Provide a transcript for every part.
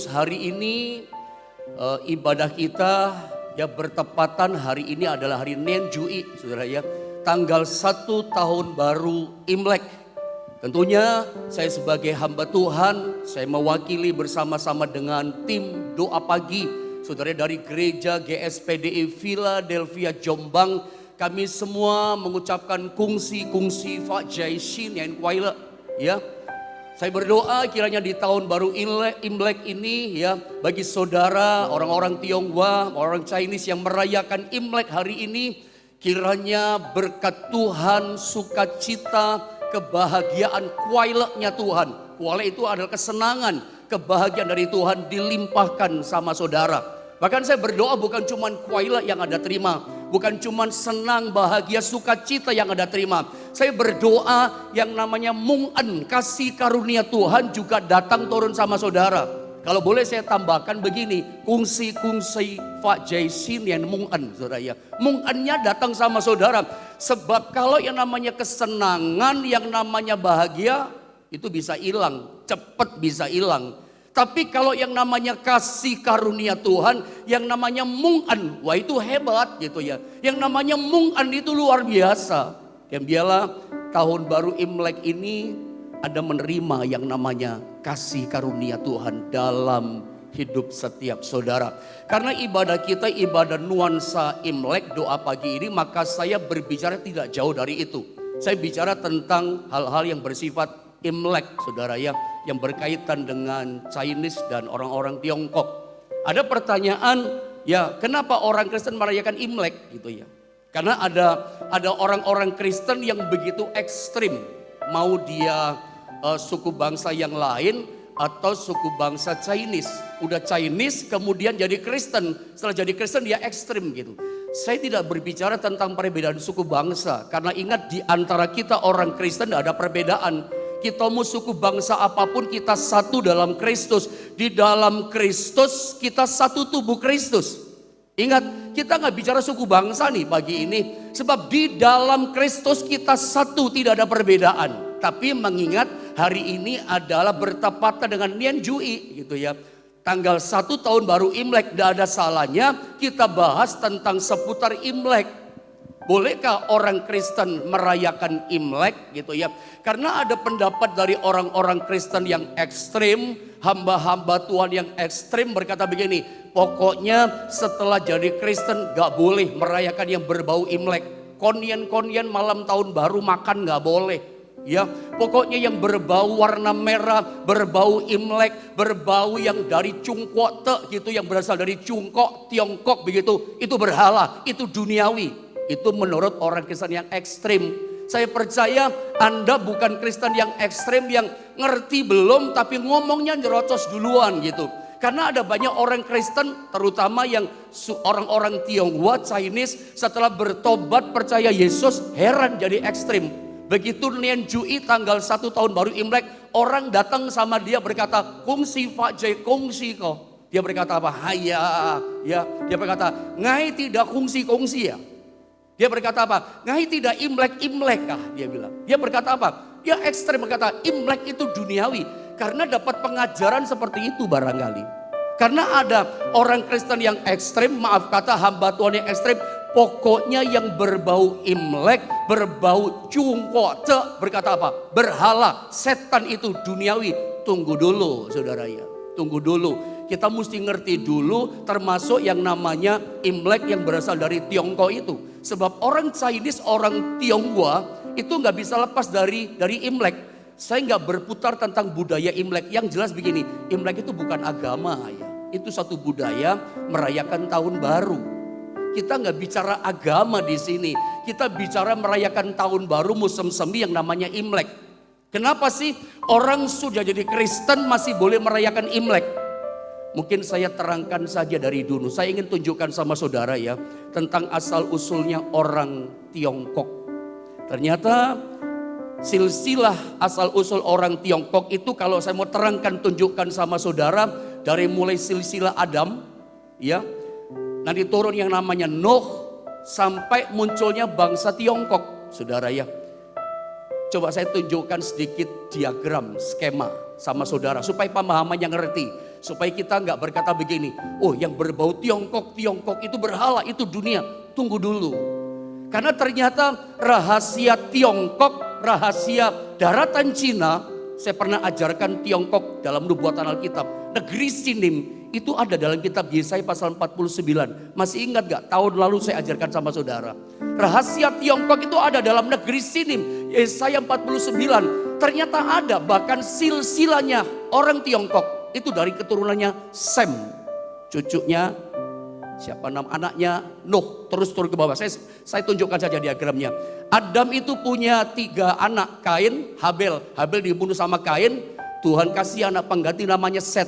Kudus, hari ini ibadah kita ya bertepatan hari ini adalah hari Nian Jui, saudara ya. Tanggal 1 tahun baru Imlek. Tentunya saya sebagai hamba Tuhan, saya mewakili bersama-sama dengan tim doa pagi, saudara dari gereja GSPDI Philadelphia Jombang. Kami semua mengucapkan kungsi Fa Jai Shin Yan Kuai Le, ya. Saya berdoa kiranya di tahun baru Imlek ini ya, bagi saudara orang-orang Tionghoa, orang Chinese yang merayakan Imlek hari ini, kiranya berkat Tuhan, sukacita, kebahagiaan, kuailenya Tuhan. Kuaile itu adalah kesenangan, kebahagiaan dari Tuhan dilimpahkan sama saudara. Bahkan saya berdoa bukan cuma kuaile yang ada terima, bukan cuma senang, bahagia, sukacita yang ada terima. Saya berdoa yang namanya mung'en, kasih karunia Tuhan juga datang turun sama saudara. Kalau boleh saya tambahkan begini, kungsi Fa Jai Shin Yan mung'en, saudara ya. Mung'ennya datang sama saudara. Sebab kalau yang namanya kesenangan, yang namanya bahagia, itu bisa hilang, cepat bisa hilang. Tapi kalau yang namanya kasih karunia Tuhan, yang namanya mung'en, wah itu hebat gitu ya. Yang namanya mung'en itu luar biasa. Dan biarlah tahun baru Imlek ini ada menerima yang namanya kasih karunia Tuhan dalam hidup setiap saudara. Karena ibadah kita ibadah nuansa Imlek, doa pagi ini, maka saya berbicara tidak jauh dari itu. Saya bicara tentang hal-hal yang bersifat Imlek, saudara ya, yang berkaitan dengan Chinese dan orang-orang Tiongkok. Ada pertanyaan, ya kenapa orang Kristen merayakan Imlek gitu ya? Karena ada orang-orang Kristen yang begitu ekstrim, mau dia suku bangsa yang lain atau suku bangsa Chinese. Udah Chinese kemudian jadi Kristen, setelah jadi Kristen dia ekstrim gitu. Saya tidak berbicara tentang perbedaan suku bangsa, karena ingat di antara kita orang Kristen tidak ada perbedaan. Kita mau suku bangsa apapun, kita satu dalam Kristus. Di dalam Kristus kita satu tubuh Kristus. Ingat, kita nggak bicara suku bangsa nih pagi ini. Sebab di dalam Kristus kita satu, tidak ada perbedaan. Tapi mengingat hari ini adalah bertepatan dengan Nian Jui gitu ya. Tanggal 1 tahun baru Imlek, tidak ada salahnya kita bahas tentang seputar Imlek. Bolehkah orang Kristen merayakan Imlek gitu ya? Karena ada pendapat dari orang-orang Kristen yang ekstrim, hamba-hamba Tuhan yang ekstrim berkata begini, pokoknya setelah jadi Kristen gak boleh merayakan yang berbau Imlek. Konyen-konyen malam tahun baru makan gak boleh. Ya, pokoknya yang berbau warna merah, berbau Imlek, berbau yang dari Cungkok Te gitu, yang berasal dari Cungkok, Tiongkok begitu, itu berhala, itu duniawi. Itu menurut orang Kristen yang ekstrim. Saya percaya Anda bukan Kristen yang ekstrim, yang ngerti belum tapi ngomongnya nyerocos duluan gitu. Karena ada banyak orang Kristen, terutama yang orang-orang Tionghoa, Chinese, setelah bertobat percaya Yesus, heran jadi ekstrim. Begitu Nian Jui tanggal 1 tahun baru Imlek, orang datang sama dia berkata, kungsi Fa Jai kongsi kok. Dia berkata apa? Haya, ya. Dia berkata, ngai tidak kongsi ya. Dia berkata apa? Ngai tidak Imlek kah? Dia bilang. Dia berkata apa? Dia ekstrem berkata Imlek itu duniawi. Karena dapat pengajaran seperti itu barangkali. Karena ada orang Kristen yang ekstrem, maaf kata hamba Tuhan yang ekstrem. Pokoknya yang berbau Imlek, berbau Cungkok Te, berkata apa? Berhala, setan itu duniawi. Tunggu dulu saudara ya, tunggu dulu. Kita mesti ngerti dulu termasuk yang namanya Imlek yang berasal dari Tiongkok itu. Sebab orang Chinese, orang Tionghoa itu nggak bisa lepas dari Imlek. Saya nggak berputar tentang budaya Imlek. Yang jelas begini, Imlek itu bukan agama ya. Itu satu budaya merayakan tahun baru. Kita nggak bicara agama di sini. Kita bicara merayakan tahun baru musim semi yang namanya Imlek. Kenapa sih orang sudah jadi Kristen masih boleh merayakan Imlek? Mungkin saya terangkan saja dari dulu. Saya ingin tunjukkan sama saudara ya, tentang asal usulnya orang Tiongkok. Ternyata silsilah asal usul orang Tiongkok itu kalau saya mau terangkan, tunjukkan sama saudara, dari mulai silsilah Adam ya, nanti turun yang namanya Nuh, sampai munculnya bangsa Tiongkok saudara ya. Coba saya tunjukkan sedikit diagram, skema sama saudara supaya pemahamannya ngerti. Supaya kita nggak berkata begini, oh yang berbau Tiongkok itu berhala, itu dunia. Tunggu dulu. Karena ternyata rahasia Tiongkok, rahasia daratan Cina, saya pernah ajarkan Tiongkok dalam nubuatan Alkitab. Negeri Sinim itu ada dalam kitab Yesaya pasal 49. Masih ingat gak tahun lalu saya ajarkan sama saudara. Rahasia Tiongkok itu ada dalam negeri Sinim. Yesaya 49. Ternyata ada bahkan silsilanya orang Tiongkok. Itu dari keturunannya Sem. Cucunya siapa nama anaknya? Nuh. Terus turun ke bawah. Saya tunjukkan saja diagramnya. Adam itu punya 3 anak. Kain, Habel. Habel dibunuh sama Kain. Tuhan kasih anak pengganti namanya Set.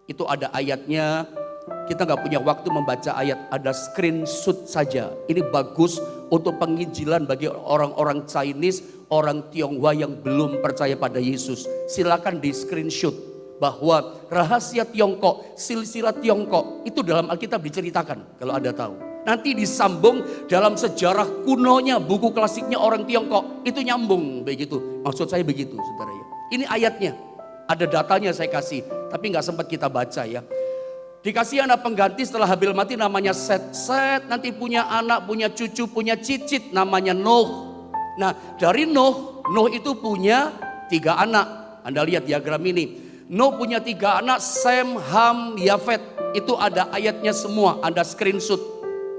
Itu ada ayatnya. Kita gak punya waktu membaca ayat. Ada screenshot saja. Ini bagus untuk penginjilan bagi orang-orang Chinese, orang Tionghoa yang belum percaya pada Yesus. Silakan di screenshot bahwa rahasia Tiongkok, silsilah Tiongkok itu dalam Alkitab diceritakan kalau Anda tahu. Nanti disambung dalam sejarah kunonya, buku klasiknya orang Tiongkok. Itu nyambung begitu. Maksud saya begitu saudara ya. Ini ayatnya. Ada datanya saya kasih, tapi nggak sempat kita baca ya. Dikasih anak pengganti setelah Habil mati namanya Set. Set nanti punya anak, punya cucu, punya cicit namanya Nuh. Nah dari Nuh itu punya 3 anak. Anda lihat diagram ini. Nuh punya 3 anak, Sem, Ham, Yafet. Itu ada ayatnya semua, Anda screenshot.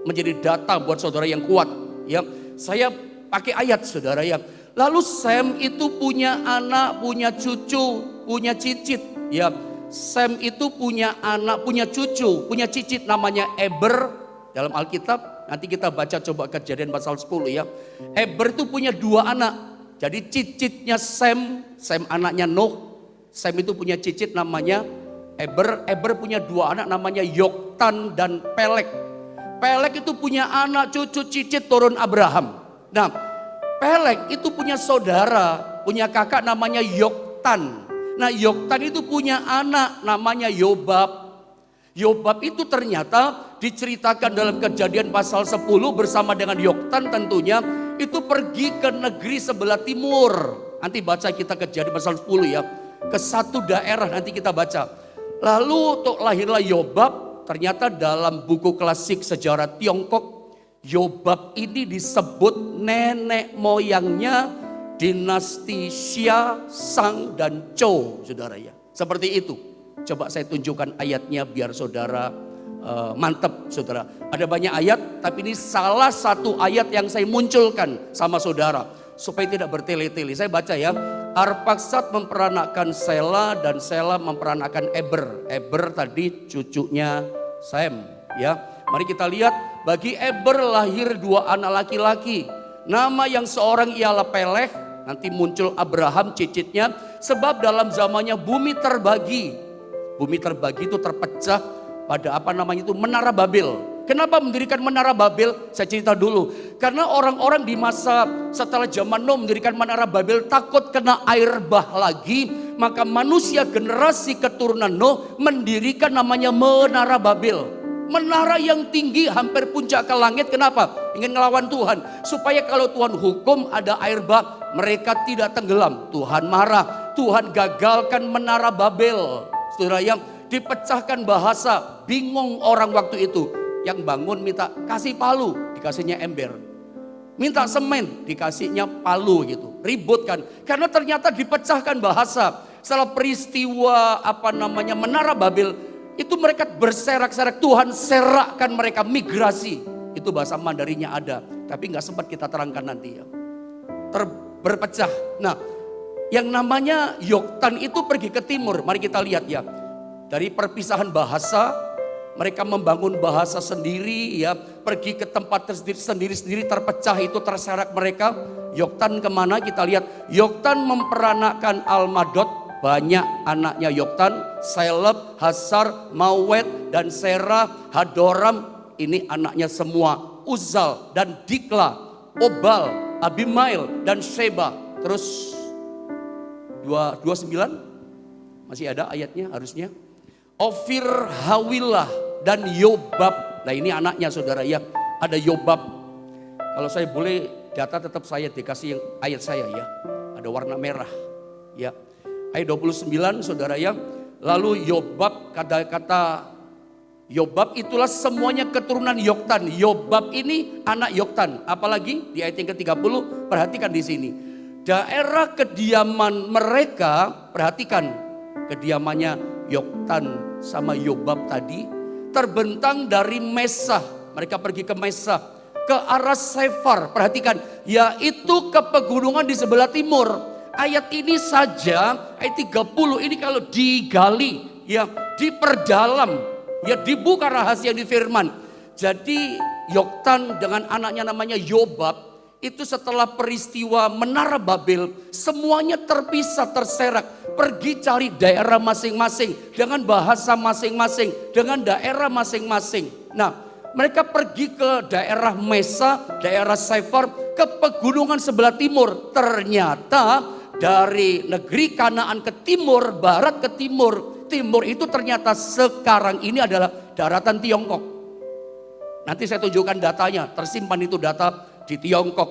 Menjadi data buat saudara yang kuat. Ya, saya pakai ayat saudara ya. Lalu Sem itu punya anak, punya cucu, punya cicit. Ya, Sem itu punya anak, punya cucu, punya cicit namanya Eber dalam Alkitab. Nanti kita baca coba Kejadian pasal 10 ya. Eber itu punya 2 anak. Jadi cicitnya Sem anaknya Nuh. Sem itu punya cicit namanya Eber. Eber punya 2 anak namanya Yoktan dan Pelek. Pelek itu punya anak, cucu, cicit turun Abraham. Nah, Pelek itu punya saudara, punya kakak namanya Yoktan. Nah Yoktan itu punya anak namanya Yobab. Yobab itu ternyata diceritakan dalam Kejadian pasal 10 bersama dengan Yoktan tentunya. Itu pergi ke negeri sebelah timur. Nanti baca kita Kejadian pasal 10 ya. Ke satu daerah nanti kita baca. Lalu lahirlah Yobab. Ternyata dalam buku klasik sejarah Tiongkok. Yobab ini disebut nenek moyangnya dinasti Xia, Shang, dan Zhou, saudara ya. Seperti itu. Coba saya tunjukkan ayatnya biar saudara mantap, saudara. Ada banyak ayat, tapi ini salah satu ayat yang saya munculkan sama saudara. Supaya tidak bertele-tele. Saya baca ya. Arpaksad memperanakkan Sela dan Sela memperanakkan Eber. Eber tadi cucunya Sem, ya. Mari kita lihat. Bagi Eber lahir 2 anak laki-laki. Nama yang seorang ialah Peleh. Nanti muncul Abraham cicitnya. Sebab dalam zamannya bumi terbagi. Bumi terbagi itu terpecah pada Menara Babel. Kenapa mendirikan Menara Babel? Saya cerita dulu. Karena orang-orang di masa setelah zaman Nuh mendirikan Menara Babel takut kena air bah lagi. Maka manusia generasi keturunan Nuh mendirikan namanya Menara Babel. Menara yang tinggi hampir puncak ke langit. Kenapa? Ingin ngelawan Tuhan. Supaya kalau Tuhan hukum ada air bah, mereka tidak tenggelam. Tuhan marah. Tuhan gagalkan Menara Babel. Saudara yang dipecahkan bahasa. Bingung orang waktu itu. Yang bangun minta kasih palu. Dikasihnya ember. Minta semen. Dikasihnya palu gitu. Ribut kan. Karena ternyata dipecahkan bahasa. Setelah peristiwa Menara Babel. Itu mereka berserak-serak, Tuhan serakkan mereka migrasi. Itu bahasa Mandarinnya ada, tapi gak sempat kita terangkan nanti ya. Berpecah. Nah yang namanya Yoktan itu pergi ke timur. Mari kita lihat ya. Dari perpisahan bahasa, mereka membangun bahasa sendiri ya. Pergi ke tempat sendiri-sendiri terpecah itu terserak mereka. Yoktan kemana kita lihat. Yoktan memperanakkan Almadot. Banyak anaknya Yoktan, Seleb, Hasar, Mawet, dan Serah, Hadoram. Ini anaknya semua. Uzal dan Dikla, Obal, Abimail, dan Sheba. Terus 29 masih ada ayatnya harusnya. Ofir, Hawilah, dan Yobab. Nah ini anaknya saudara ya. Ada Yobab. Kalau saya boleh data tetap saya dikasih yang ayat saya ya. Ada warna merah ya. Ayat 29 saudara ya. Lalu Yobab, kata-kata Yobab itulah semuanya keturunan Yoktan. Yobab ini anak Yoktan. Apalagi di ayat yang ke-30, perhatikan di sini. Daerah kediaman mereka, perhatikan kediamannya Yoktan sama Yobab tadi, terbentang dari Mesah. Mereka pergi ke Mesah, ke arah Sefar. Perhatikan, yaitu ke pegunungan di sebelah timur. Ayat ini saja, ayat 30 ini kalau digali, ya diperdalam, ya dibuka rahasia di firman. Jadi Yoktan dengan anaknya namanya Yobab, itu setelah peristiwa Menara Babel, semuanya terpisah, terserak, pergi cari daerah masing-masing, dengan bahasa masing-masing, dengan daerah masing-masing. Nah, mereka pergi ke daerah Mesa, daerah Sefar, ke pegunungan sebelah timur. Ternyata dari negeri Kanaan ke timur, barat ke timur, timur itu ternyata sekarang ini adalah daratan Tiongkok. Nanti saya tunjukkan datanya, tersimpan itu data di Tiongkok.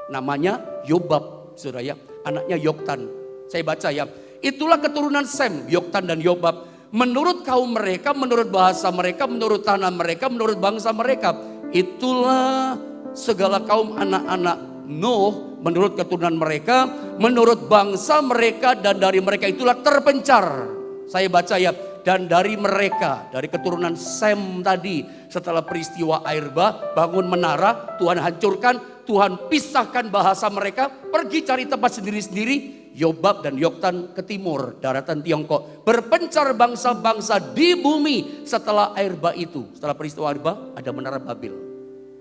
Namanya Yobab, saudara ya, anaknya Yoktan. Saya baca ya, itulah keturunan Sem, Yoktan dan Yobab. Menurut kaum mereka, menurut bahasa mereka, menurut tanah mereka, menurut bangsa mereka. Itulah segala kaum anak-anak Nuh, menurut keturunan mereka, menurut bangsa mereka, dan dari mereka itulah terpencar. Saya baca ya, dan dari mereka, dari keturunan Sem tadi, setelah peristiwa air bah, bangun menara, Tuhan hancurkan, Tuhan pisahkan bahasa mereka, pergi cari tempat sendiri-sendiri. Yobab dan Yoktan ke timur, daratan Tiongkok. Berpencar bangsa-bangsa di bumi setelah air bah itu. Setelah peristiwa air bah, ada Menara Babel.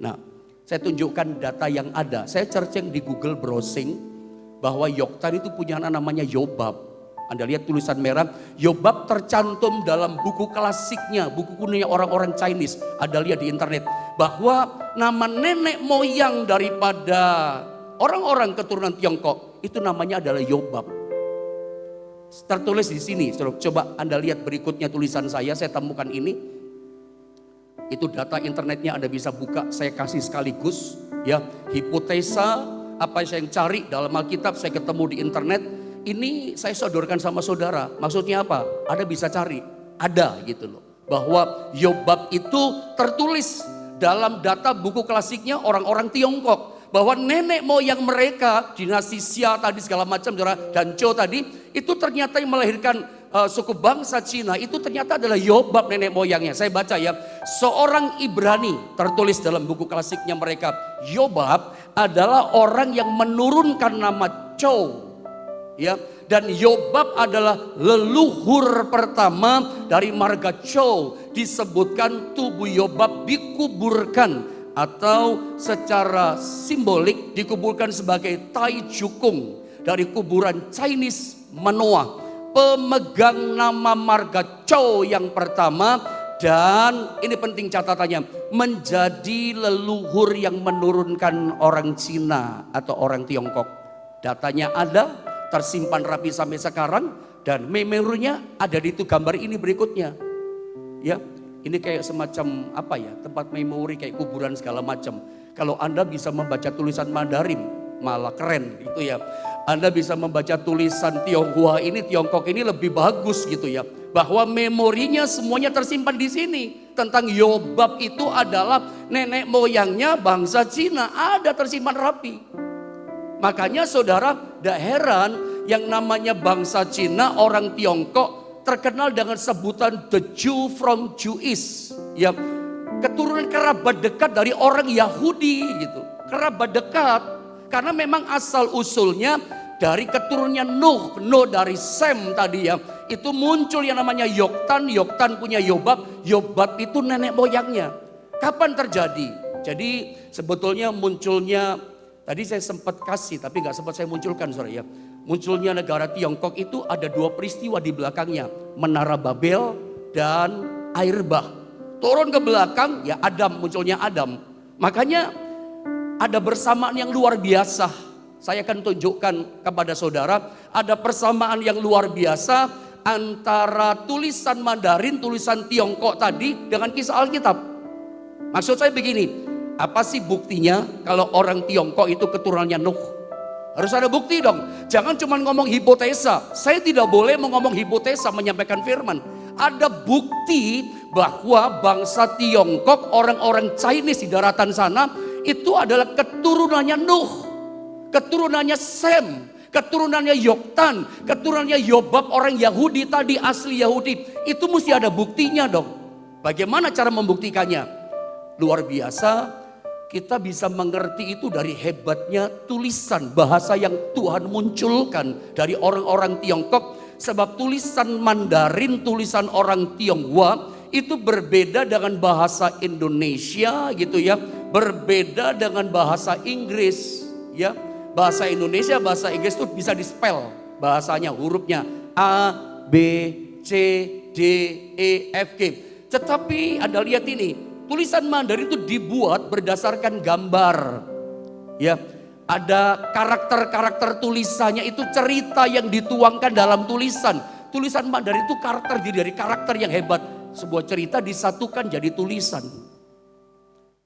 Nah, saya tunjukkan data yang ada. Saya searching di Google browsing bahwa Yoktan itu punya anak namanya Yobab. Anda lihat tulisan merah, Yobab tercantum dalam buku klasiknya, buku kunonya orang-orang Chinese. Anda lihat di internet bahwa nama nenek moyang daripada orang-orang keturunan Tiongkok itu namanya adalah Yobab. Tertulis di sini, coba Anda lihat berikutnya tulisan saya temukan ini. Itu data internetnya Anda bisa buka, saya kasih sekaligus ya, hipotesa apa yang saya cari dalam Alkitab saya ketemu di internet. Ini saya sodorkan sama saudara. Maksudnya apa? Anda bisa cari. Ada gitu loh. Bahwa Yobab itu tertulis dalam data buku klasiknya orang-orang Tiongkok. Bahwa nenek moyang mereka, dinasti Xia tadi segala macam, dan Zhou tadi, itu ternyata yang melahirkan suku bangsa Cina. Itu ternyata adalah Yobab nenek moyangnya. Saya baca ya. Seorang Ibrani tertulis dalam buku klasiknya mereka. Yobab adalah orang yang menurunkan nama Zhou. Ya, dan Yobab adalah leluhur pertama dari marga Zhou. Disebutkan tubuh Yobab dikuburkan atau secara simbolik dikuburkan sebagai Tai Jukung dari kuburan Chinese Manoa, pemegang nama marga Zhou yang pertama. Dan ini penting catatannya, menjadi leluhur yang menurunkan orang Cina atau orang Tiongkok. Datanya ada, tersimpan rapi sampai sekarang, dan memorinya ada di itu gambar ini berikutnya. Ya, ini kayak semacam apa ya, tempat memori kayak kuburan segala macam. Kalau Anda bisa membaca tulisan Mandarin, malah keren gitu ya. Anda bisa membaca tulisan Tionghoa ini, Tiongkok ini lebih bagus gitu ya. Bahwa memorinya semuanya tersimpan di sini. Tentang Yobab itu adalah nenek moyangnya bangsa Cina, ada tersimpan rapi. Makanya saudara, tidak heran yang namanya bangsa Cina, orang Tiongkok terkenal dengan sebutan the Jew from Jewish. Ya, keturunan kerabat dekat dari orang Yahudi gitu. Kerabat dekat karena memang asal usulnya dari keturunannya Nuh, Nuh dari Sem tadi ya. Itu muncul yang namanya Yoktan, Yoktan punya Yobab, Yobab itu nenek moyangnya. Kapan terjadi? Jadi sebetulnya munculnya, tadi saya sempat kasih tapi nggak sempat saya munculkan saudara ya. Munculnya negara Tiongkok itu ada dua peristiwa di belakangnya. Menara Babel dan air bah. Turun ke belakang ya Adam, munculnya Adam. Makanya ada bersamaan yang luar biasa. Saya akan tunjukkan kepada saudara. Ada persamaan yang luar biasa antara tulisan Mandarin, tulisan Tiongkok tadi dengan kisah Alkitab. Maksud saya begini, apa sih buktinya kalau orang Tiongkok itu keturunannya Nuh? Harus ada bukti dong. Jangan cuma ngomong hipotesa. Saya tidak boleh ngomong hipotesa menyampaikan firman. Ada bukti bahwa bangsa Tiongkok, orang-orang Chinese di daratan sana, itu adalah keturunannya Nuh, keturunannya Sem, keturunannya Yoktan, keturunannya Yobab, orang Yahudi tadi, asli Yahudi. Itu mesti ada buktinya dong. Bagaimana cara membuktikannya? Luar biasa, kita bisa mengerti itu dari hebatnya tulisan bahasa yang Tuhan munculkan dari orang-orang Tiongkok. Sebab tulisan Mandarin, tulisan orang Tionghoa itu berbeda dengan bahasa Indonesia gitu ya. Berbeda dengan bahasa Inggris ya. Bahasa Indonesia, bahasa Inggris itu bisa dispel bahasanya, hurufnya A, B, C, D, E, F, G. Tetapi Anda lihat ini, tulisan Mandarin itu dibuat berdasarkan gambar. Ya, ada karakter-karakter tulisannya, itu cerita yang dituangkan dalam tulisan. Tulisan Mandarin itu karakter, dari karakter yang hebat. Sebuah cerita disatukan jadi tulisan.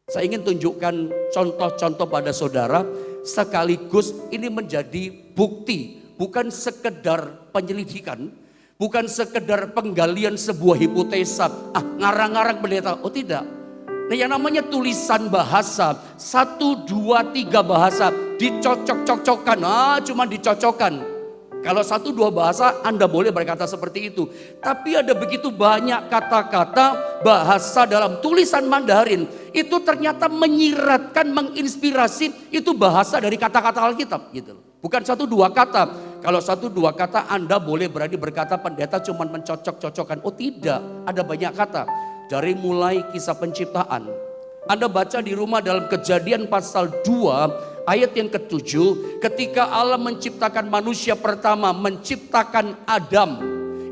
Saya ingin tunjukkan contoh-contoh pada saudara, sekaligus ini menjadi bukti, bukan sekedar penyelidikan, bukan sekedar penggalian sebuah hipotesa. Ngarang-ngarang pendeta, oh tidak. Nah, yang namanya tulisan bahasa, 1, 2, 3 bahasa dicocok-cocokkan, cuma dicocokkan. Kalau 1, 2 bahasa Anda boleh berkata seperti itu. Tapi ada begitu banyak kata-kata bahasa dalam tulisan Mandarin, itu ternyata menyiratkan, menginspirasi, itu bahasa dari kata-kata Alkitab gitu. Bukan 1, 2 kata. Kalau 1, 2 kata Anda boleh berani berkata pendeta cuma mencocok-cocokkan. Oh tidak, ada banyak kata. Dari mulai kisah penciptaan. Anda baca di rumah dalam Kejadian pasal 2 ayat yang ke-7. Ketika Allah menciptakan manusia pertama, menciptakan Adam.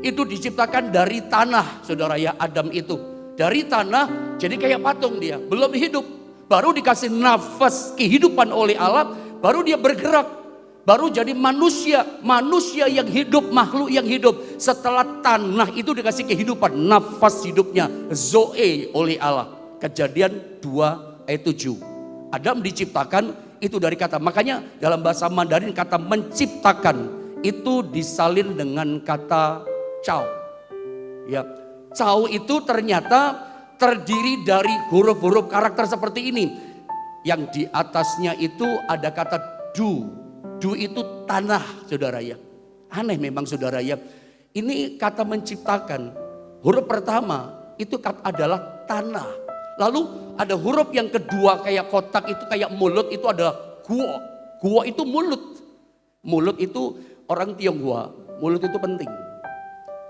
Itu diciptakan dari tanah, saudara ya, Adam itu. Dari tanah, jadi kayak patung dia, belum hidup. Baru dikasih nafas kehidupan oleh Allah, baru dia bergerak. Baru jadi manusia, manusia yang hidup, makhluk yang hidup. Setelah tanah itu dikasih kehidupan, nafas hidupnya, Zoe oleh Allah. Kejadian 2 ayat 7. Adam diciptakan itu dari kata, makanya dalam bahasa Mandarin kata menciptakan itu disalin dengan kata Cao. Ya, Cao itu ternyata terdiri dari huruf-huruf karakter seperti ini. Yang di atasnya itu ada kata Du. Du itu tanah, saudara ya. Aneh memang saudara ya. Ini kata menciptakan. Huruf pertama itu adalah tanah. Lalu ada huruf yang kedua kayak kotak itu kayak mulut, itu adalah guo. Guo itu mulut. Mulut itu orang Tionghoa, mulut itu penting.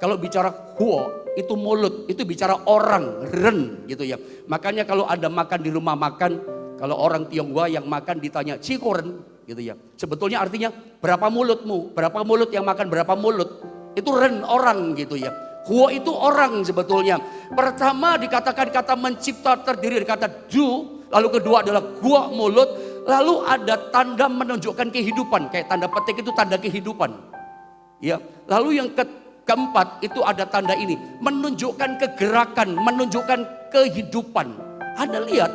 Kalau bicara guo itu mulut, itu bicara orang, ren gitu ya. Makanya kalau Anda makan di rumah makan, kalau orang Tionghoa yang makan ditanya cikoren gitu ya. Sebetulnya artinya berapa mulutmu? Berapa mulut yang makan berapa mulut? Itu ren, orang gitu ya. Huo itu orang sebetulnya. Pertama dikatakan kata mencipta terdiri dari kata du. Lalu kedua adalah gua, mulut. Lalu ada tanda menunjukkan kehidupan. Kayak tanda petik itu tanda kehidupan. Ya. Lalu yang keempat itu ada tanda ini. Menunjukkan kegerakan, menunjukkan kehidupan. Anda lihat.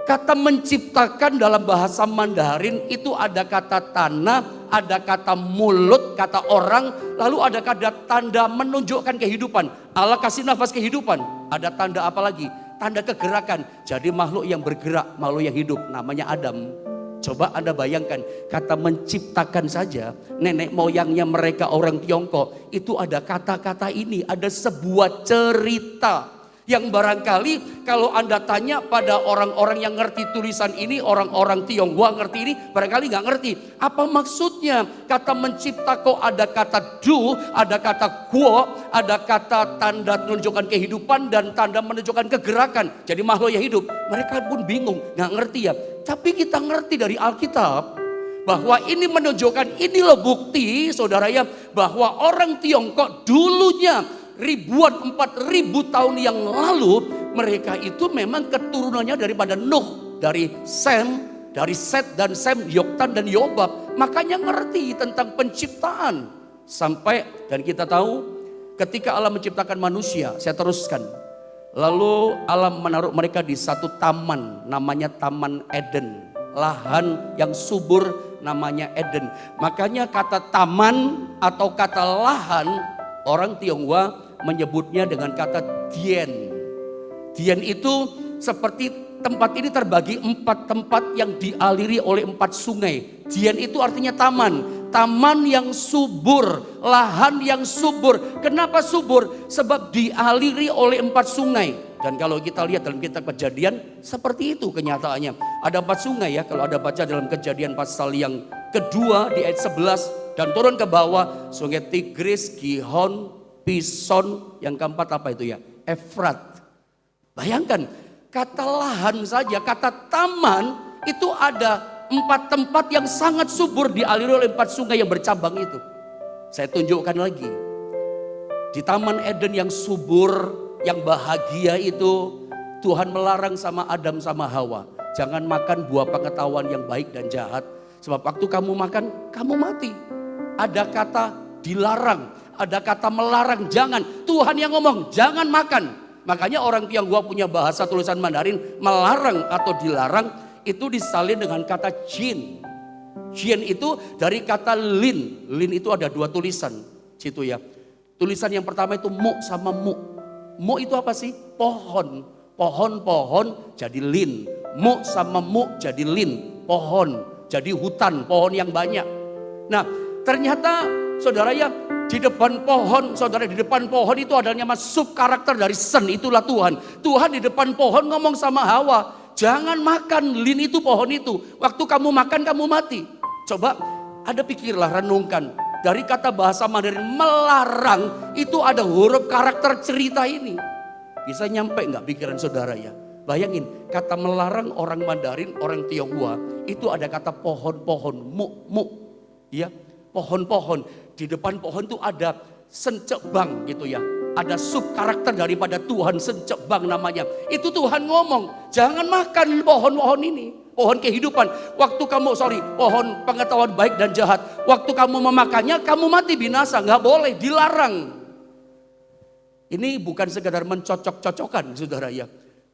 Kata menciptakan dalam bahasa Mandarin itu ada kata tanah, ada kata mulut, kata orang, lalu ada kata tanda menunjukkan kehidupan. Allah kasih nafas kehidupan. Ada tanda apa lagi? Tanda kegerakan. Jadi makhluk yang bergerak, makhluk yang hidup, namanya Adam. Coba Anda bayangkan, kata menciptakan saja, nenek moyangnya mereka orang Tiongkok, itu ada kata-kata ini, ada sebuah cerita. Yang barangkali kalau Anda tanya pada orang-orang yang ngerti tulisan ini, orang-orang Tionghoa ngerti ini, barangkali nggak ngerti. Apa maksudnya kata mencipta kok ada kata du, ada kata guo, ada kata tanda menunjukkan kehidupan dan tanda menunjukkan kegerakan. Jadi makhluk yang hidup. Mereka pun bingung, nggak ngerti ya. Tapi kita ngerti dari Alkitab bahwa ini menunjukkan, ini loh bukti saudara ya, bahwa orang Tiongkok dulunya ribuan 4.000 tahun yang lalu mereka itu memang keturunannya daripada Nuh, dari Sem, dari Set dan Sem, Yoktan dan Yobab. Makanya ngerti tentang penciptaan. Sampai dan kita tahu ketika Allah menciptakan manusia, saya teruskan. Lalu Allah menaruh mereka di satu taman namanya Taman Eden. Lahan yang subur namanya Eden. Makanya kata taman atau kata lahan, orang Tionghoa menyebutnya dengan kata Dien. Dien itu seperti tempat ini terbagi 4 tempat yang dialiri oleh 4 sungai. Dien itu artinya taman. Taman yang subur, lahan yang subur. Kenapa subur? Sebab dialiri oleh 4 sungai. Dan kalau kita lihat dalam kitab Kejadian, seperti itu kenyataannya. Ada 4 sungai ya, kalau ada baca dalam Kejadian pasal yang kedua di ayat 11. Dan turun ke bawah, sungai Tigris, Gihon, Pison, yang keempat apa itu ya? Efrat. Bayangkan, kata lahan saja, kata taman itu ada 4 tempat yang sangat subur dialiri oleh 4 sungai yang bercabang itu. Saya tunjukkan lagi. Di Taman Eden yang subur, yang bahagia itu, Tuhan melarang sama Adam sama Hawa. Jangan makan buah pengetahuan yang baik dan jahat. Sebab waktu kamu makan, kamu mati. Ada kata dilarang, ada kata melarang, jangan. Tuhan yang ngomong, jangan makan. Makanya orang Tionghoa punya bahasa tulisan Mandarin, melarang atau dilarang itu disalin dengan kata jin. Jin itu dari kata lin. Lin itu ada 2 tulisan situ ya. Tulisan yang pertama itu mu sama mu. Mu itu apa sih? Pohon. Pohon-pohon jadi lin. Mu sama mu jadi lin. Pohon. Jadi hutan, pohon yang banyak. Nah, ternyata saudara ya, di depan pohon, saudara di depan pohon itu adalah sub karakter dari sen, itulah Tuhan. Tuhan di depan pohon ngomong sama Hawa, jangan makan lin itu, pohon itu. Waktu kamu makan kamu mati. Coba ada pikirlah, renungkan. Dari kata bahasa Mandarin melarang itu ada huruf karakter cerita ini. Bisa nyampe nggak pikiran saudara ya? Bayangin kata melarang orang Mandarin, orang Tionghoa itu ada kata pohon-pohon, mu, ya pohon-pohon. Di depan pohon itu ada sencebang gitu ya. Ada sub karakter daripada Tuhan, sencebang namanya. Itu Tuhan ngomong, jangan makan pohon-pohon ini. Pohon kehidupan. Waktu kamu, pohon pengetahuan baik dan jahat. Waktu kamu memakannya, kamu mati binasa. Nggak boleh, dilarang. Ini bukan sekedar mencocok-cocokkan saudara ya.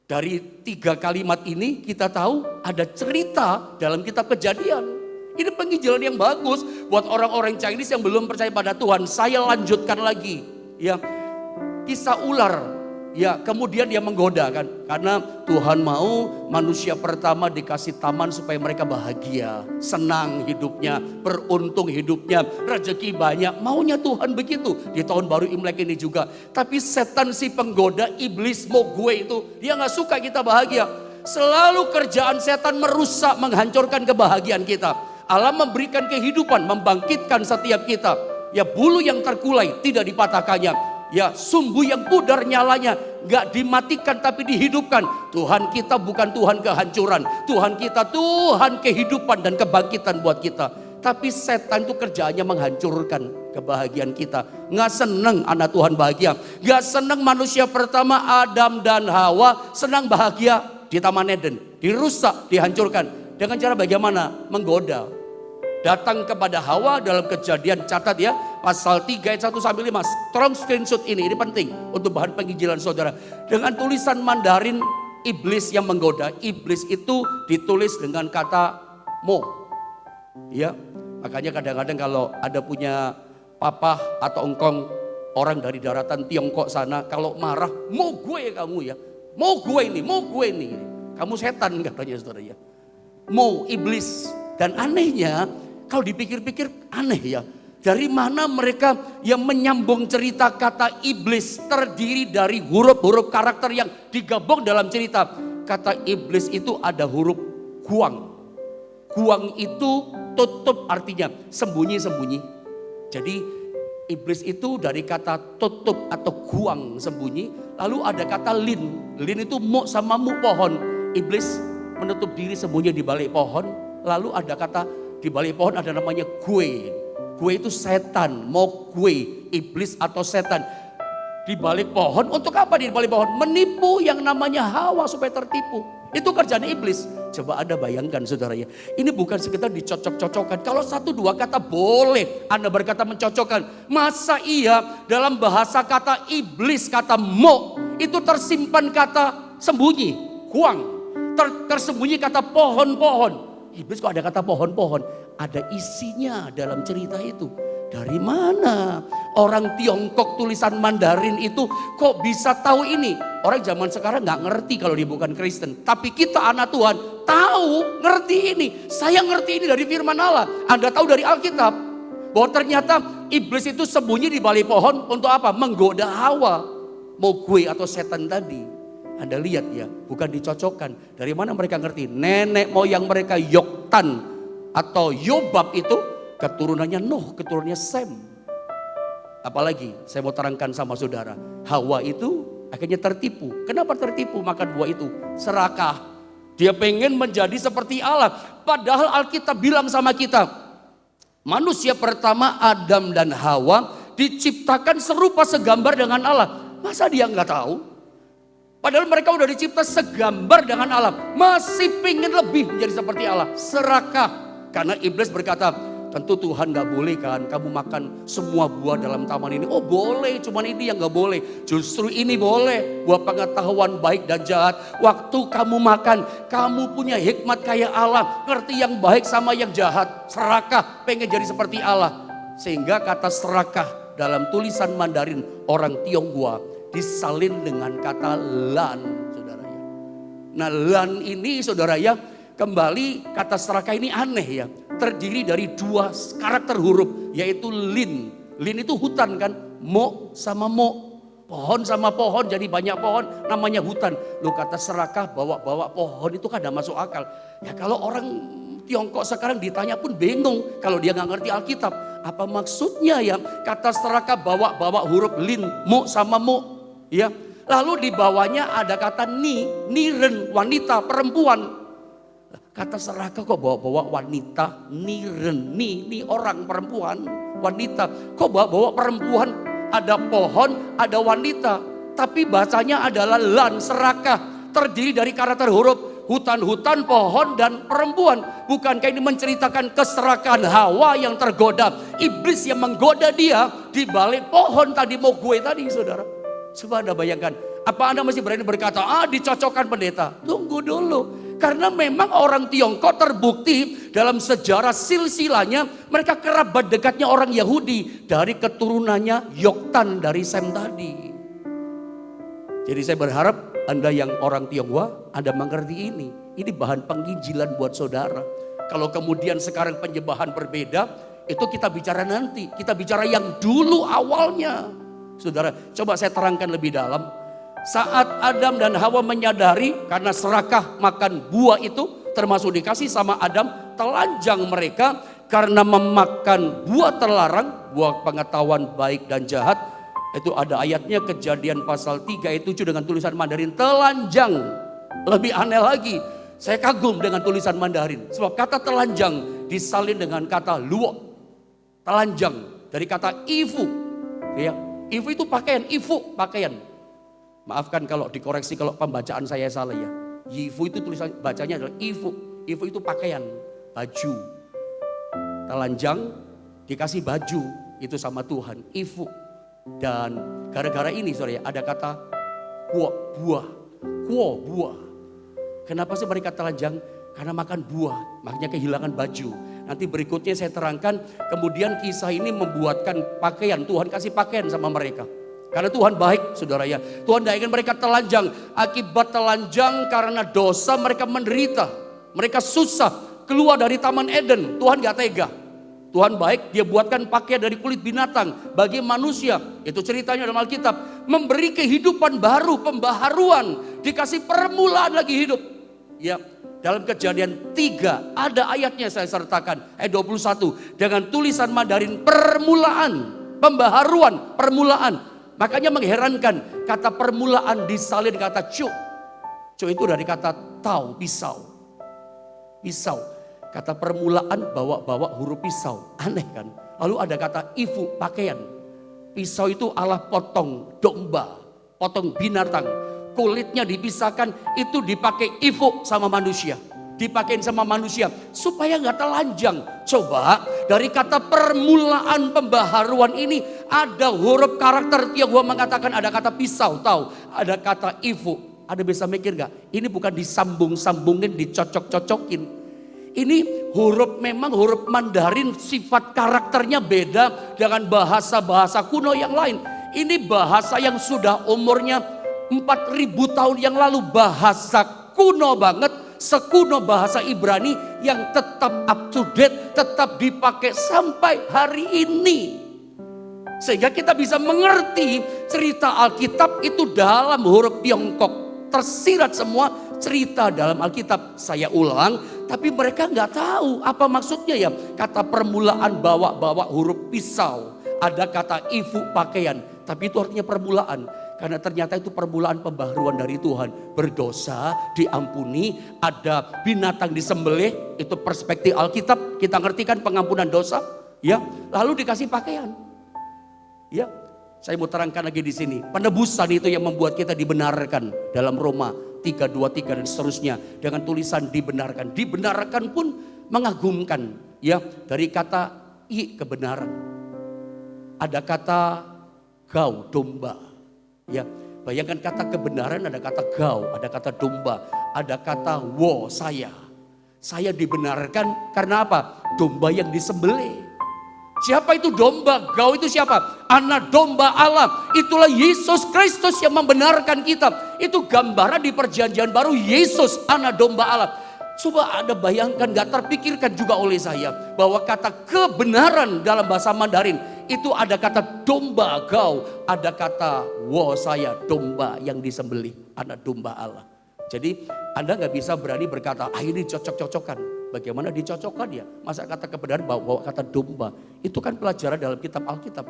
Dari 3 kalimat ini kita tahu ada cerita dalam kitab Kejadian. Ini penginjilan yang bagus buat orang-orang Chinese yang belum percaya pada Tuhan. Saya lanjutkan lagi. Ya, kisah ular. Ya, kemudian dia menggoda kan. Karena Tuhan mau manusia pertama dikasih taman supaya mereka bahagia. Senang hidupnya, beruntung hidupnya, rezeki banyak. Maunya Tuhan begitu. Di tahun baru Imlek ini juga. Tapi setan si penggoda, iblis mau gue itu. Dia gak suka kita bahagia. Selalu kerjaan setan merusak, menghancurkan kebahagiaan kita. Allah memberikan kehidupan, membangkitkan setiap kita. Ya, bulu yang terkulai tidak dipatahkannya. Ya, sumbu yang pudar nyalanya gak dimatikan tapi dihidupkan. Tuhan kita bukan Tuhan kehancuran. Tuhan kita Tuhan kehidupan dan kebangkitan buat kita. Tapi setan itu kerjaannya menghancurkan kebahagiaan kita. Gak seneng anak Tuhan bahagia. Gak seneng manusia pertama Adam dan Hawa senang bahagia di Taman Eden. Dirusak, dihancurkan. Dengan cara bagaimana? Menggoda. Datang kepada Hawa dalam Kejadian, catat ya, pasal 3 ayat 1 sampai 5. Strong screenshot ini penting untuk bahan penginjilan saudara. Dengan tulisan Mandarin iblis yang menggoda. Iblis itu ditulis dengan kata mo. Ya, makanya kadang-kadang kalau ada punya papa atau engkong orang dari daratan Tiongkok sana, kalau marah, mau gue kamu ya, mau gue ini. Kamu setan katanya saudara ya. Mo, iblis. Dan anehnya, kalau dipikir-pikir aneh ya. Dari mana mereka yang menyambung cerita kata iblis terdiri dari huruf-huruf karakter yang digabung dalam cerita. Kata iblis itu ada huruf guang. Guang itu tutup artinya sembunyi-sembunyi. Jadi iblis itu dari kata tutup atau guang sembunyi. Lalu ada kata lin. Lin itu mu sama mu pohon. Iblis menutup diri sembunyi di balik pohon. Lalu ada kata di balik pohon ada namanya gue. Gue itu setan, mau gue, iblis atau setan. Di balik pohon, untuk apa di balik pohon? Menipu yang namanya Hawa supaya tertipu. Itu kerjaan iblis. Coba Anda bayangkan saudara ya. Ini bukan sekedar dicocok-cocokkan. Kalau 1-2 kata boleh Anda berkata mencocokkan. Masa iya dalam bahasa kata iblis, kata mo, itu tersimpan kata sembunyi, kuang. Tersembunyi kata pohon-pohon. Iblis kok ada kata pohon-pohon. ada isinya dalam cerita itu. Dari mana orang Tiongkok tulisan Mandarin itu kok bisa tahu ini? Orang zaman sekarang nggak ngerti kalau dia bukan Kristen. Tapi kita anak Tuhan tahu, ngerti ini. Saya ngerti ini dari firman Allah. Anda tahu dari Alkitab bahwa ternyata iblis itu sembunyi di balik pohon untuk apa? Menggoda Hawa. Mau gue atau setan tadi. Anda lihat ya, bukan dicocokkan. Dari mana mereka ngerti? Nenek moyang mereka Yoktan atau Yobab itu keturunannya Nuh, keturunannya Sem. Apalagi saya mau terangkan sama saudara, Hawa itu akhirnya tertipu. Kenapa tertipu makan buah itu? Serakah. Dia pengen menjadi seperti Allah. Padahal Alkitab bilang sama kita, manusia pertama Adam dan Hawa diciptakan serupa segambar dengan Allah. Masa dia nggak tahu? Padahal mereka udah dicipta segambar dengan Allah. Masih pengen lebih menjadi seperti Allah. Serakah. Karena iblis berkata, tentu Tuhan gak boleh kan kamu makan semua buah dalam taman ini. Oh boleh, cuman ini yang gak boleh. Justru ini boleh, buah pengetahuan baik dan jahat. Waktu kamu makan, kamu punya hikmat kayak Allah. Ngerti yang baik sama yang jahat. Serakah, pengen jadi seperti Allah. Sehingga kata serakah dalam tulisan Mandarin orang Tionghoa disalin dengan kata lan, saudara ya. Nah lan ini saudara ya, kembali kata serakah ini aneh ya. Terdiri dari dua karakter huruf, yaitu lin. Lin itu hutan kan, mo sama mo. Pohon sama pohon, jadi banyak pohon, namanya hutan. Loh kata serakah bawa-bawa pohon itu kan gak masuk akal. Ya kalau orang Tiongkok sekarang ditanya pun bingung kalau dia gak ngerti Alkitab. Apa maksudnya ya kata serakah bawa-bawa huruf lin, mo sama mo. Ya, lalu di bawahnya ada kata niren, wanita, perempuan. Kata serakah kok bawa-bawa wanita, niren, ni orang perempuan, wanita. Kok bawa-bawa perempuan? Ada pohon, ada wanita. Tapi bacanya adalah lan, serakah. Terdiri dari karakter huruf hutan-hutan, pohon, dan perempuan. Bukankah ini menceritakan keserakahan Hawa yang tergoda? Iblis yang menggoda dia di balik pohon tadi, mau gue tadi saudara. Coba Anda bayangkan, apa Anda masih berani berkata, dicocokkan pendeta? Tunggu dulu. Karena memang orang Tiongkok terbukti dalam sejarah silsilahnya, mereka kerabat dekatnya orang Yahudi. Dari keturunannya Yoktan dari Sem tadi. Jadi saya berharap Anda yang orang Tionghoa, Anda mengerti ini. Ini bahan penginjilan buat saudara. Kalau kemudian sekarang penyembahan berbeda, itu kita bicara nanti. Kita bicara yang dulu awalnya. Saudara, coba saya terangkan lebih dalam. Saat Adam dan Hawa menyadari karena serakah makan buah itu, termasuk dikasih sama Adam, telanjang mereka karena memakan buah terlarang, buah pengetahuan baik dan jahat. Itu ada ayatnya, Kejadian pasal 3 ayat 7 dengan tulisan Mandarin, telanjang. Lebih aneh lagi, saya kagum dengan tulisan Mandarin. Sebab kata telanjang disalin dengan kata luo. Telanjang dari kata ifu. Ya. Ifu itu pakaian, ifu pakaian. Maafkan kalau dikoreksi kalau pembacaan saya salah ya. Ifu itu tulisan bacanya adalah ifu. Ifu itu pakaian, baju. Telanjang dikasih baju itu sama Tuhan, ifu. Dan gara-gara ini saudara ada kata buah. Buah. Kenapa sih mereka telanjang? Karena makan buah, makanya kehilangan baju. Nanti berikutnya saya terangkan, kemudian kisah ini membuatkan pakaian. Tuhan kasih pakaian sama mereka. Karena Tuhan baik saudara ya. Tuhan tidak ingin mereka telanjang. Akibat telanjang karena dosa mereka menderita. Mereka susah keluar dari Taman Eden. Tuhan gak tega. Tuhan baik, dia buatkan pakaian dari kulit binatang bagi manusia. Itu ceritanya dalam Alkitab. Memberi kehidupan baru, pembaharuan. Dikasih permulaan lagi hidup. Ya. Dalam Kejadian 3 ada ayatnya saya sertakan, ayat 21 dengan tulisan Mandarin permulaan, pembaharuan, permulaan. Makanya mengherankan kata permulaan disalin kata cu. Cu itu dari kata tau, pisau. Pisau. Kata permulaan bawa-bawa huruf pisau. Aneh kan? Lalu ada kata ifu, pakaian. Pisau itu Allah potong domba, potong binatang. Kulitnya dipisahkan, itu dipakai ifu sama manusia. Dipakein sama manusia supaya gak telanjang. Coba dari kata permulaan pembaharuan ini ada huruf karakter Tionghoa mengatakan ada kata pisau, tahu? Ada kata ifu. Ada bisa mikir gak? Ini bukan disambung-sambungin, dicocok-cocokin. Ini huruf memang huruf Mandarin sifat karakternya beda dengan bahasa-bahasa kuno yang lain. Ini bahasa yang sudah umurnya 4000 tahun yang lalu, bahasa kuno banget, sekuno bahasa Ibrani yang tetap up to date, tetap dipakai sampai hari ini. Sehingga kita bisa mengerti cerita Alkitab itu dalam huruf Tiongkok. Tersirat semua cerita dalam Alkitab. Saya ulang, tapi mereka nggak tahu apa maksudnya ya. Kata permulaan bawa-bawa huruf pisau. Ada kata ifu pakaian, tapi itu artinya permulaan. Karena ternyata itu permulaan pembaharuan dari Tuhan. Berdosa, diampuni, ada binatang disembelih, itu perspektif Alkitab. Kita ngerti kan pengampunan dosa, ya. Lalu dikasih pakaian. Ya, saya mau terangkan lagi di sini. Penebusan itu yang membuat kita dibenarkan dalam Roma 3:23 dan seterusnya. Dengan tulisan dibenarkan. Dibenarkan pun mengagumkan, ya. Dari kata kebenaran. Ada kata gau, domba. Ya, bayangkan kata kebenaran, ada kata gau, ada kata domba, ada kata saya. Saya dibenarkan karena apa? Domba yang disembelih. Siapa itu domba? Gau itu siapa? Anak domba Allah. Itulah Yesus Kristus yang membenarkan kita. Itu gambaran di perjanjian baru, Yesus anak domba Allah. Coba Anda bayangkan, gak terpikirkan juga oleh saya bahwa kata kebenaran dalam bahasa Mandarin itu ada kata domba gau, ada kata saya, domba yang disembelih, anak domba Allah. Jadi Anda gak bisa berani berkata, ini cocok-cocokan. Bagaimana dicocokkan ya? Masa kata kebenaran bawa kata domba. Itu kan pelajaran dalam kitab Alkitab.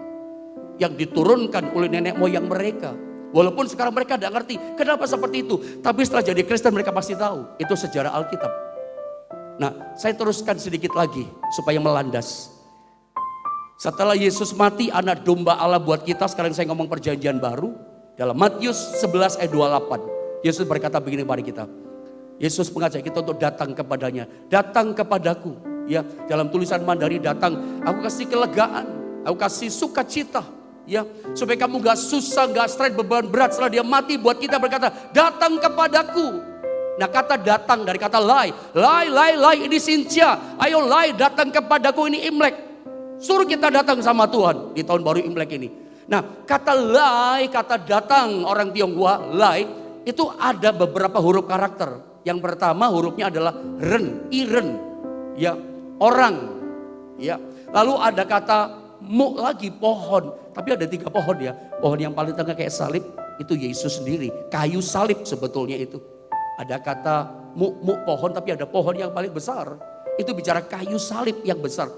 Yang diturunkan oleh nenek moyang mereka. Walaupun sekarang mereka tidak ngerti kenapa seperti itu. Tapi setelah jadi Kristen mereka pasti tahu. Itu sejarah Alkitab. Nah, saya teruskan sedikit lagi supaya melandas. Setelah Yesus mati, anak domba Allah buat kita. Sekarang saya ngomong perjanjian baru. Dalam Matius 11 ayat 28. Yesus berkata begini pada kita. Yesus mengajak kita untuk datang kepadanya. Datang kepadaku. Ya, dalam tulisan Mandarin datang. Aku kasih kelegaan. Aku kasih sukacita. Ya, supaya kamu gak susah, gak stres, beban berat. Setelah dia mati buat kita berkata, datang kepadaku. Nah, kata datang dari kata lai. Lai ini Sintia. Ayo lai datang kepadaku, ini Imlek. Suruh kita datang sama Tuhan di tahun baru Imlek ini. Nah, kata lai, kata datang orang Tionghoa, lai. Itu ada beberapa huruf karakter. Yang pertama hurufnya adalah ren, iren, ya, orang, ya. Lalu ada kata mu lagi, pohon. Tapi ada 3 pohon ya. Pohon yang paling tengah kayak salib, itu Yesus sendiri. Kayu salib sebetulnya itu. Ada kata mu pohon, tapi ada pohon yang paling besar. Itu bicara kayu salib yang besar.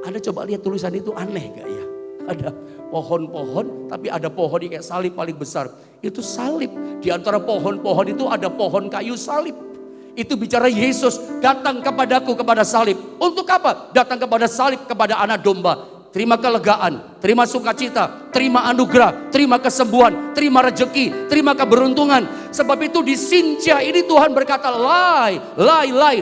Anda coba lihat tulisan itu, aneh gak ya? Ada pohon-pohon, tapi ada pohon yang kayak salib paling besar. Itu salib. Di antara pohon-pohon itu ada pohon kayu salib. Itu bicara Yesus datang kepadaku, kepada salib. Untuk apa? Datang kepada salib, kepada anak domba. Terima kelegaan, terima sukacita, terima anugerah, terima kesembuhan, terima rejeki, terima keberuntungan. Sebab itu di Sinja ini Tuhan berkata, lai,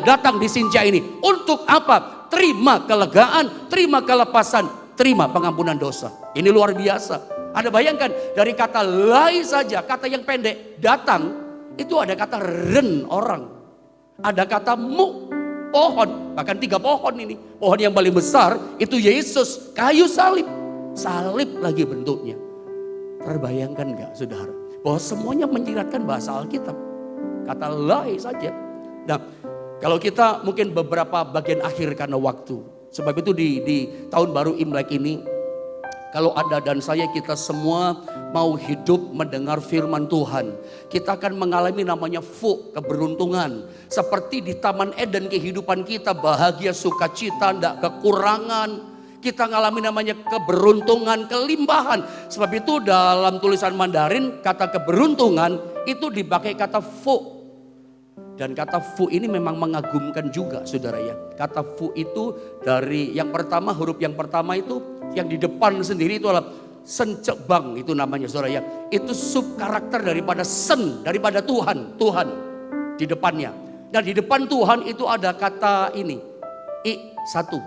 datang di Sinja ini. Untuk apa? Terima kelegaan, terima kelepasan, terima pengampunan dosa. Ini luar biasa. Anda bayangkan dari kata lai saja, kata yang pendek, datang, itu ada kata ren, orang. Ada kata mu, pohon, bahkan 3 pohon ini. Pohon yang paling besar itu Yesus, kayu salib. Salib lagi bentuknya. Terbayangkan gak saudara? Bahwa semuanya menyiratkan bahasa Alkitab. Kata lai saja. Nah, kalau kita mungkin beberapa bagian akhir karena waktu. Sebab itu di tahun baru Imlek ini, kalau Anda dan saya, kita semua mau hidup mendengar firman Tuhan. Kita akan mengalami namanya keberuntungan. Seperti di Taman Eden kehidupan kita bahagia, sukacita, tidak kekurangan. Kita mengalami namanya keberuntungan, kelimpahan. Sebab itu dalam tulisan Mandarin kata keberuntungan itu dipakai kata fu. Dan kata fu ini memang mengagumkan juga saudara ya. Kata fu itu dari yang pertama, huruf yang pertama itu yang di depan sendiri itu adalah sencebang itu namanya saudara ya. Itu sub karakter daripada daripada Tuhan di depannya. Nah di depan Tuhan itu ada kata ini, satu,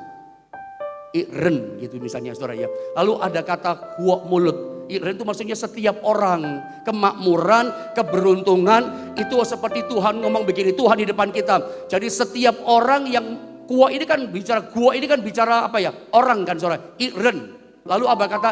ren gitu misalnya saudara ya. Lalu ada kata kuok mulut. Iren itu maksudnya setiap orang, kemakmuran, keberuntungan, itu seperti Tuhan ngomong begini, Tuhan di depan kita. Jadi setiap orang yang Gua ini kan bicara apa ya? Orang kan saudara. Iren. Lalu apa kata?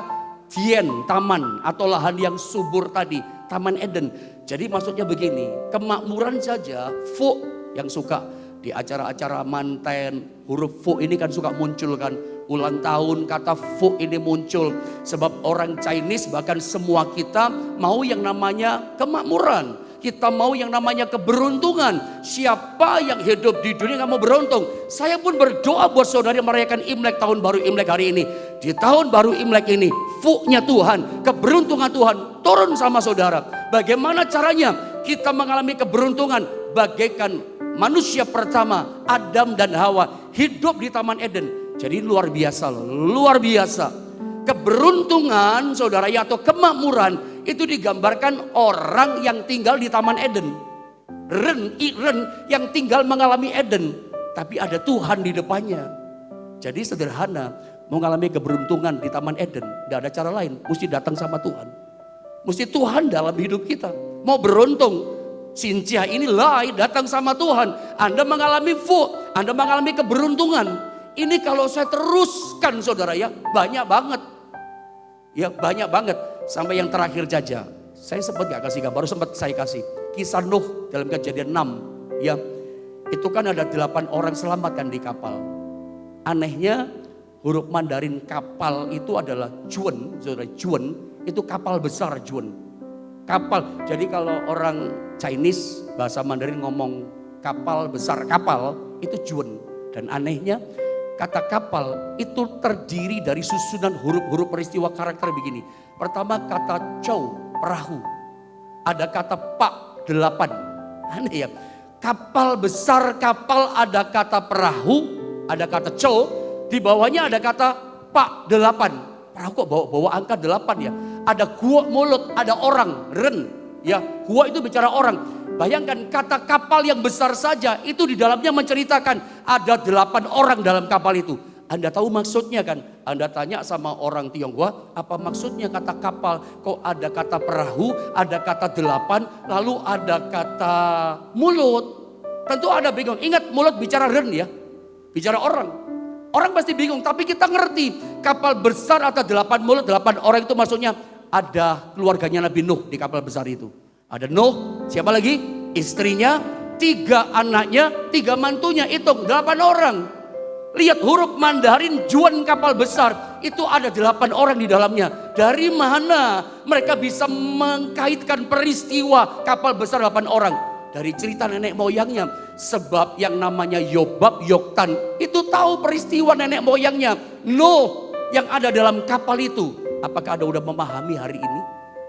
Dien, taman atau lahan yang subur tadi. Taman Eden. Jadi maksudnya begini. Kemakmuran saja. Fu yang suka di acara-acara manten. Huruf fu ini kan suka muncul kan. Ulang tahun kata fu ini muncul. Sebab orang Chinese bahkan semua kita mau yang namanya kemakmuran. Kita mau yang namanya keberuntungan. Siapa yang hidup di dunia gak mau beruntung. Saya pun berdoa buat saudara merayakan Imlek, tahun baru Imlek hari ini. Di tahun baru Imlek ini, fu-nya Tuhan, keberuntungan Tuhan turun sama saudara. Bagaimana caranya kita mengalami keberuntungan? Bagaikan manusia pertama, Adam dan Hawa, hidup di Taman Eden. Jadi luar biasa loh, luar biasa. Keberuntungan saudara ya atau kemakmuran itu digambarkan orang yang tinggal di Taman Eden. Iren yang tinggal mengalami Eden. Tapi ada Tuhan di depannya. Jadi sederhana, mau mengalami keberuntungan di Taman Eden. Tidak ada cara lain, mesti datang sama Tuhan. Mesti Tuhan dalam hidup kita. Mau beruntung, Cynthia ini datang sama Tuhan. Anda mengalami Anda mengalami keberuntungan. Ini kalau saya teruskan saudara ya, banyak banget. Ya banyak banget. Sampai yang terakhir saja. Saya sempat gak kasih gambar, baru sempat saya kasih. Kisah Nuh dalam Kejadian 6. Ya, itu kan ada 8 orang selamat kan di kapal. Anehnya huruf Mandarin kapal itu adalah Juan. Saudara, Juan itu kapal besar Juan. Kapal, jadi kalau orang Chinese bahasa Mandarin ngomong kapal besar, kapal itu Juan. Dan anehnya kata kapal itu terdiri dari susunan huruf-huruf peristiwa karakter begini. Pertama kata cow, perahu. Ada kata pak, 8. Aneh ya. Kapal besar, kapal ada kata perahu, ada kata cow. Di bawahnya ada kata pak, 8. Perahu kok bawa angka 8 ya. Ada gua mulut, ada orang, ren. Ya, gua itu bicara orang. Bayangkan kata kapal yang besar saja itu di dalamnya menceritakan ada 8 orang dalam kapal itu. Anda tahu maksudnya kan? Anda tanya sama orang Tionghoa, apa maksudnya kata kapal? Kok ada kata perahu, ada kata 8, lalu ada kata mulut. Tentu ada bingung. Ingat mulut bicara ren ya, bicara orang. Orang pasti bingung, tapi kita ngerti kapal besar atau 8 mulut, 8 orang itu maksudnya ada keluarganya Nabi Nuh di kapal besar itu. Ada Nuh, siapa lagi? Istrinya, 3 anaknya, 3 mantunya, hitung 8 orang. Lihat huruf Mandarin Juan kapal besar, itu ada 8 orang di dalamnya. Dari mana mereka bisa mengkaitkan peristiwa kapal besar 8 orang? Dari cerita nenek moyangnya. Sebab yang namanya Yobab, Yoktan, itu tahu peristiwa nenek moyangnya. Nuh yang ada dalam kapal itu. Apakah Anda udah memahami hari ini?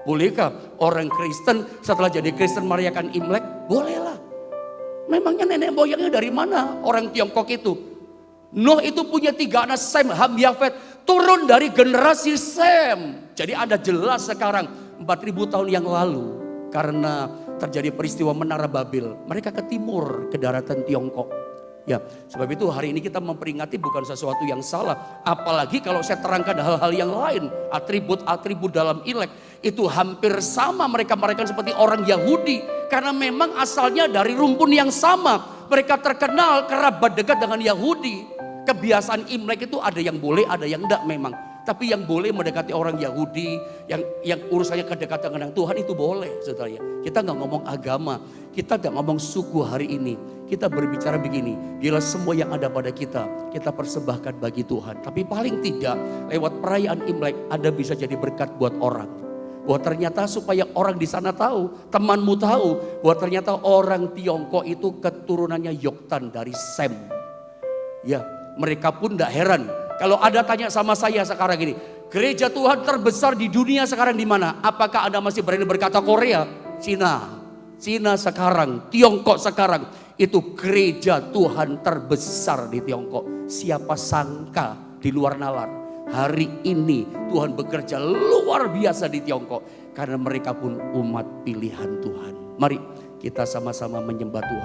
Bolehkah orang Kristen setelah jadi Kristen merayakan Imlek? Bolehlah. Memangnya nenek moyangnya dari mana orang Tiongkok itu? Nuh itu punya 3 anak Sem, Ham, Yafet. Turun dari generasi Sem. Jadi ada jelas sekarang 4000 tahun yang lalu. Karena terjadi peristiwa Menara Babel. Mereka ke timur, ke daratan Tiongkok. Ya, sebab itu hari ini kita memperingati bukan sesuatu yang salah. Apalagi kalau saya terangkan hal-hal yang lain. Atribut-atribut dalam Imlek. Itu hampir sama mereka seperti orang Yahudi. Karena memang asalnya dari rumpun yang sama. Mereka terkenal kerabat dekat dengan Yahudi. Kebiasaan Imlek itu ada yang boleh, ada yang enggak memang. Tapi yang boleh mendekati orang Yahudi, yang urusannya kedekatan dengan Tuhan itu boleh, saudara ya. Kita nggak ngomong agama, kita nggak ngomong suku hari ini. Kita berbicara begini, bila semua yang ada pada kita persembahkan bagi Tuhan. Tapi paling tidak lewat perayaan Imlek Anda bisa jadi berkat buat orang. Bahwa ternyata supaya orang di sana tahu, temanmu tahu, bahwa ternyata orang Tiongkok itu keturunannya Yoktan dari Sem. Ya, mereka pun tidak heran. Kalau Anda tanya sama saya sekarang ini, gereja Tuhan terbesar di dunia sekarang di mana? Apakah Anda masih berani berkata Korea? Cina sekarang, Tiongkok sekarang. Itu gereja Tuhan terbesar di Tiongkok. Siapa sangka di luar nalar. Hari ini Tuhan bekerja luar biasa di Tiongkok. Karena mereka pun umat pilihan Tuhan. Mari kita sama-sama menyembah Tuhan.